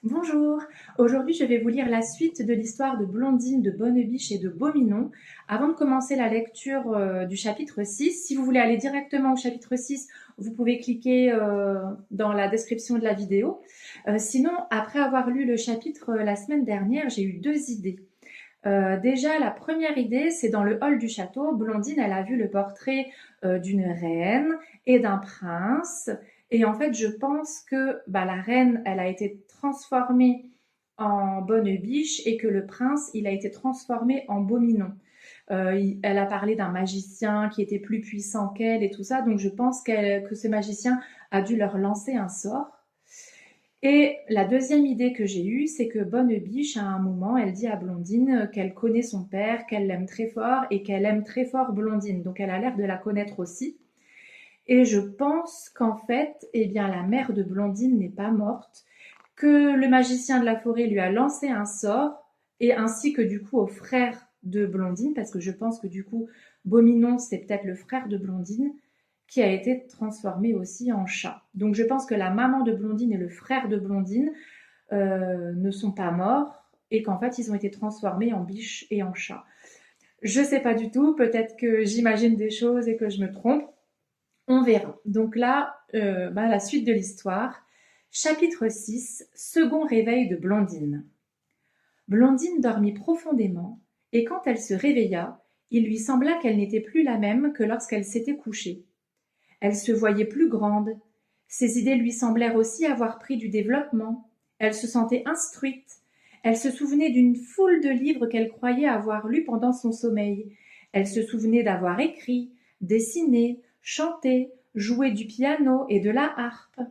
Bonjour, aujourd'hui je vais vous lire la suite de l'histoire de Blondine, de Bonnebiche et de Beauminon. Avant de commencer la lecture du chapitre 6, si vous voulez aller directement au chapitre 6, vous pouvez cliquer dans la description de la vidéo. Sinon, après avoir lu le chapitre la semaine dernière, j'ai eu deux idées. Déjà, la première idée, c'est dans le hall du château. Blondine, elle a vu le portrait d'une reine et d'un prince. Et en fait, je pense que la reine, elle a été transformée en bonne biche et que le prince, il a été transformé en beau minon. Elle a parlé d'un magicien qui était plus puissant qu'elle et tout ça. Donc, je pense que ce magicien a dû leur lancer un sort. Et la deuxième idée que j'ai eue, c'est que Bonnebiche, à un moment, elle dit à Blondine qu'elle connaît son père, qu'elle l'aime très fort et qu'elle aime très fort Blondine. Donc elle a l'air de la connaître aussi. Et je pense qu'en fait, eh bien, la mère de Blondine n'est pas morte, que le magicien de la forêt lui a lancé un sort, et ainsi que du coup au frère de Blondine, parce que je pense que du coup, Beauminon, c'est peut-être le frère de Blondine, qui a été transformé aussi en chat. Donc je pense que la maman de Blondine et le frère de Blondine ne sont pas morts et qu'en fait ils ont été transformés en biche et en chat. Je sais pas du tout, peut-être que j'imagine des choses et que je me trompe. On verra. Donc là, la suite de l'histoire. Chapitre 6, second réveil de Blondine. Blondine dormit profondément, et quand elle se réveilla, il lui sembla qu'elle n'était plus la même que lorsqu'elle s'était couchée. Elle se voyait plus grande. Ses idées lui semblèrent aussi avoir pris du développement. Elle se sentait instruite. Elle se souvenait d'une foule de livres qu'elle croyait avoir lus pendant son sommeil. Elle se souvenait d'avoir écrit, dessiné, chanté, joué du piano et de la harpe.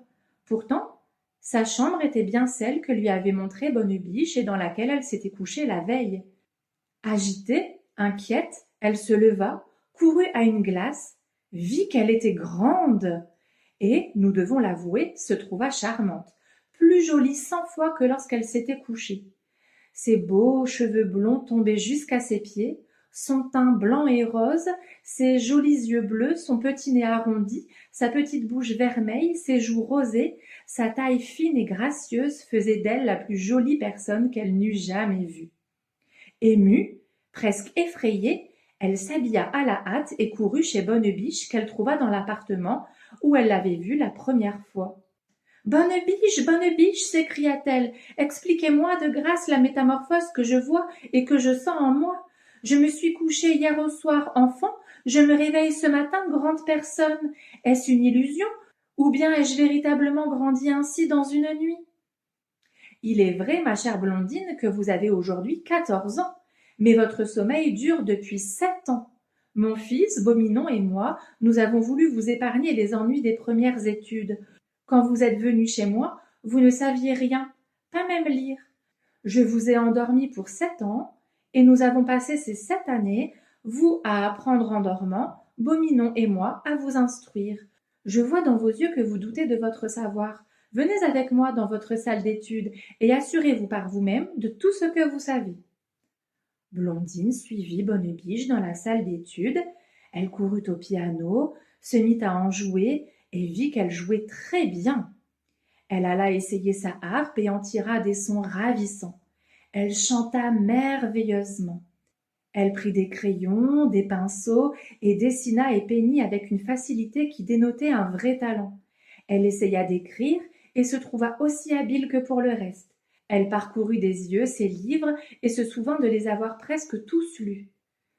Pourtant, sa chambre était bien celle que lui avait montrée Bonnebiche et dans laquelle elle s'était couchée la veille. Agitée, inquiète, elle se leva, courut à une glace, vit qu'elle était grande et, nous devons l'avouer, se trouva charmante, plus jolie 100 fois que lorsqu'elle s'était couchée. Ses beaux cheveux blonds tombaient jusqu'à ses pieds, son teint blanc et rose, ses jolis yeux bleus, son petit nez arrondi, sa petite bouche vermeille, ses joues rosées, sa taille fine et gracieuse faisaient d'elle la plus jolie personne qu'elle n'eût jamais vue. Émue, presque effrayée, elle s'habilla à la hâte et courut chez Bonnebiche qu'elle trouva dans l'appartement où elle l'avait vue la première fois. Bonnebiche, Bonnebiche, s'écria-t-elle, expliquez-moi de grâce la métamorphose que je vois et que je sens en moi. Je me suis couchée hier au soir enfant, je me réveille ce matin grande personne. Est-ce une illusion ou bien ai-je véritablement grandi ainsi dans une nuit? Il est vrai, ma chère Blondine, que vous avez aujourd'hui 14 ans, mais votre sommeil dure depuis 7 ans. Mon fils, Beauminon et moi, nous avons voulu vous épargner les ennuis des premières études. Quand vous êtes venu chez moi, vous ne saviez rien, pas même lire. Je vous ai endormi pour 7 ans, et nous avons passé ces 7 années, vous à apprendre en dormant, Beauminon et moi à vous instruire. Je vois dans vos yeux que vous doutez de votre savoir. Venez avec moi dans votre salle d'études et assurez-vous par vous-même de tout ce que vous savez. Blondine suivit Bonnebiche dans la salle d'études. Elle courut au piano, se mit à en jouer et vit qu'elle jouait très bien. Elle alla essayer sa harpe et en tira des sons ravissants. Elle chanta merveilleusement. Elle prit des crayons, des pinceaux et dessina et peignit avec une facilité qui dénotait un vrai talent. Elle essaya d'écrire et se trouva aussi habile que pour le reste. Elle parcourut des yeux ses livres et se souvint de les avoir presque tous lus.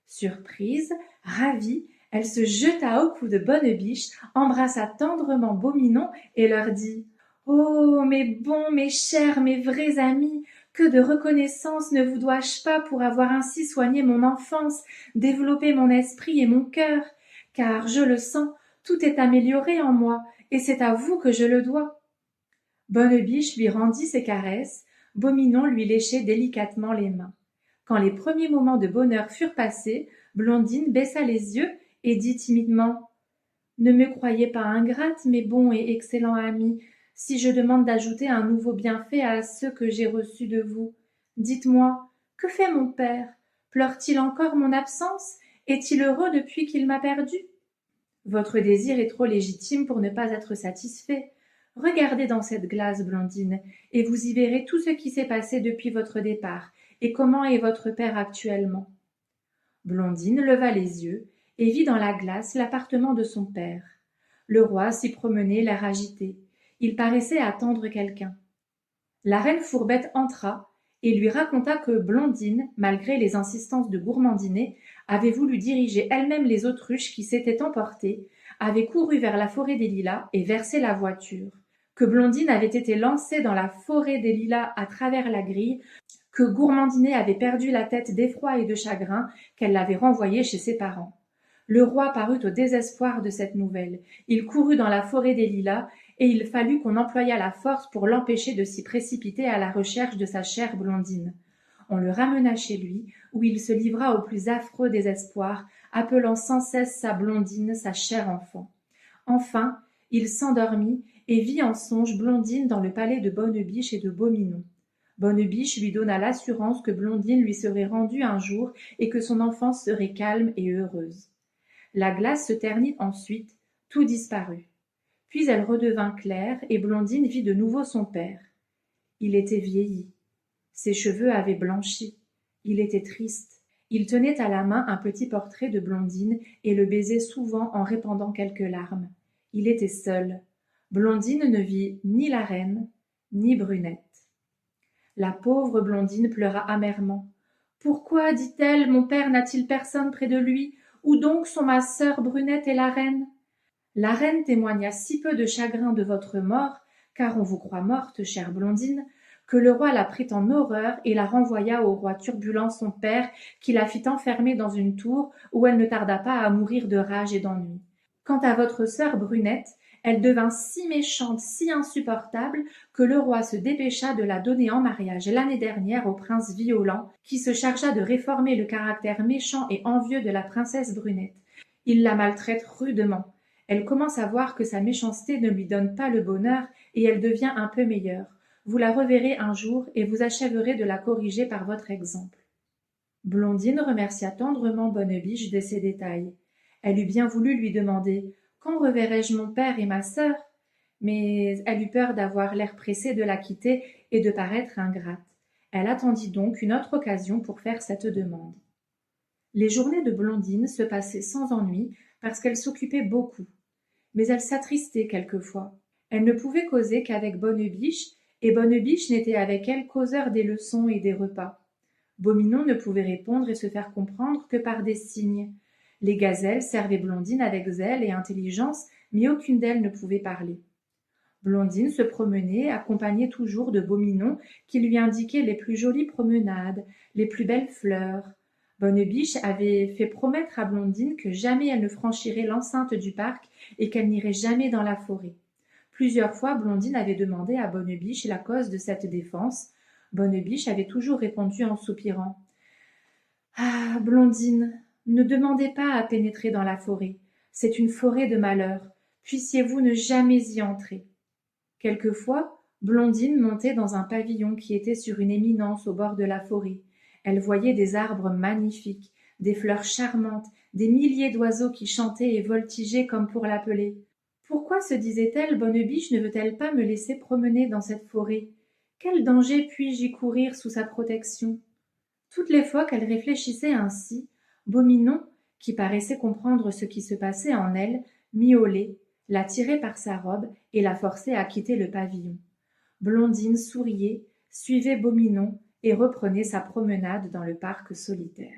Surprise, ravie, elle se jeta au cou de Bonnebiche, embrassa tendrement Beauminon et leur dit « Oh, mes bons, mes chers, mes vrais amis, que de reconnaissance ne vous dois-je pas pour avoir ainsi soigné mon enfance, développé mon esprit et mon cœur, car, je le sens, tout est amélioré en moi, et c'est à vous que je le dois. » Bonnebiche lui rendit ses caresses, Beauminon lui léchait délicatement les mains. Quand les premiers moments de bonheur furent passés, Blondine baissa les yeux et dit timidement « Ne me croyez pas ingrate, mes bons et excellents amis, si je demande d'ajouter un nouveau bienfait à ceux que j'ai reçus de vous. Dites-moi, que fait mon père? Pleure-t-il encore mon absence? Est-il heureux depuis qu'il m'a perdue? Votre désir est trop légitime pour ne pas être satisfait. Regardez dans cette glace, Blondine, et vous y verrez tout ce qui s'est passé depuis votre départ, et comment est votre père actuellement. » Blondine leva les yeux et vit dans la glace l'appartement de son père. Le roi s'y promenait, l'air agité. Il paraissait attendre quelqu'un. La reine Fourbette entra et lui raconta que Blondine, malgré les insistances de Gourmandinet, avait voulu diriger elle-même les autruches qui s'étaient emportées, avait couru vers la forêt des Lilas et versé la voiture, que Blondine avait été lancée dans la forêt des Lilas à travers la grille, que Gourmandinet avait perdu la tête d'effroi et de chagrin, qu'elle l'avait renvoyé chez ses parents. Le roi parut au désespoir de cette nouvelle. Il courut dans la forêt des Lilas, et il fallut qu'on employât la force pour l'empêcher de s'y précipiter à la recherche de sa chère Blondine. On le ramena chez lui, où il se livra au plus affreux désespoir, appelant sans cesse sa Blondine, sa chère enfant. Enfin, il s'endormit et vit en songe Blondine dans le palais de Bonnebiche et de Beauminon. Bonnebiche lui donna l'assurance que Blondine lui serait rendue un jour et que son enfance serait calme et heureuse. La glace se ternit ensuite, tout disparut. Puis elle redevint claire et Blondine vit de nouveau son père. Il était vieilli. Ses cheveux avaient blanchi. Il était triste. Il tenait à la main un petit portrait de Blondine et le baisait souvent en répandant quelques larmes. Il était seul. Blondine ne vit ni la reine, ni Brunette. La pauvre Blondine pleura amèrement. « Pourquoi, dit-elle, mon père n'a-t-il personne près de lui? Où donc sont ma sœur Brunette et la reine ?» La reine témoigna si peu de chagrin de votre mort, car on vous croit morte, chère Blondine, que le roi la prit en horreur et la renvoya au roi turbulent son père, qui la fit enfermer dans une tour où elle ne tarda pas à mourir de rage et d'ennui. Quant à votre sœur Brunette, elle devint si méchante, si insupportable, que le roi se dépêcha de la donner en mariage l'année dernière au prince Violent, qui se chargea de réformer le caractère méchant et envieux de la princesse Brunette. Il la maltraite rudement. Elle commence à voir que sa méchanceté ne lui donne pas le bonheur et elle devient un peu meilleure. Vous la reverrez un jour et vous achèverez de la corriger par votre exemple. Blondine remercia tendrement Bonnebiche de ces détails. Elle eût bien voulu lui demander « Quand reverrai-je mon père et ma sœur ?» Mais elle eut peur d'avoir l'air pressé de la quitter et de paraître ingrate. Elle attendit donc une autre occasion pour faire cette demande. Les journées de Blondine se passaient sans ennui parce qu'elle s'occupait beaucoup. Mais elle s'attristait quelquefois. Elle ne pouvait causer qu'avec Bonnebiche, et Bonnebiche n'était avec elle causeur des leçons et des repas. Beauminon ne pouvait répondre et se faire comprendre que par des signes. Les gazelles servaient Blondine avec zèle et intelligence, mais aucune d'elles ne pouvait parler. Blondine se promenait, accompagnée toujours de Beauminon, qui lui indiquait les plus jolies promenades, les plus belles fleurs. Bonnebiche avait fait promettre à Blondine que jamais elle ne franchirait l'enceinte du parc et qu'elle n'irait jamais dans la forêt. Plusieurs fois, Blondine avait demandé à Bonnebiche la cause de cette défense. Bonnebiche avait toujours répondu en soupirant. « Ah, Blondine, ne demandez pas à pénétrer dans la forêt. C'est une forêt de malheur. Puissiez-vous ne jamais y entrer. » Quelquefois, Blondine montait dans un pavillon qui était sur une éminence au bord de la forêt. Elle voyait des arbres magnifiques, des fleurs charmantes, des milliers d'oiseaux qui chantaient et voltigeaient comme pour l'appeler. Pourquoi, se disait-elle, Bonnebiche ne veut-elle pas me laisser promener dans cette forêt? Quel danger puis-je y courir sous sa protection? Toutes les fois qu'elle réfléchissait ainsi, Beauminon, qui paraissait comprendre ce qui se passait en elle, miaulait, la tirait par sa robe et la forçait à quitter le pavillon. Blondine souriait, suivait Beauminon et reprenait sa promenade dans le parc solitaire.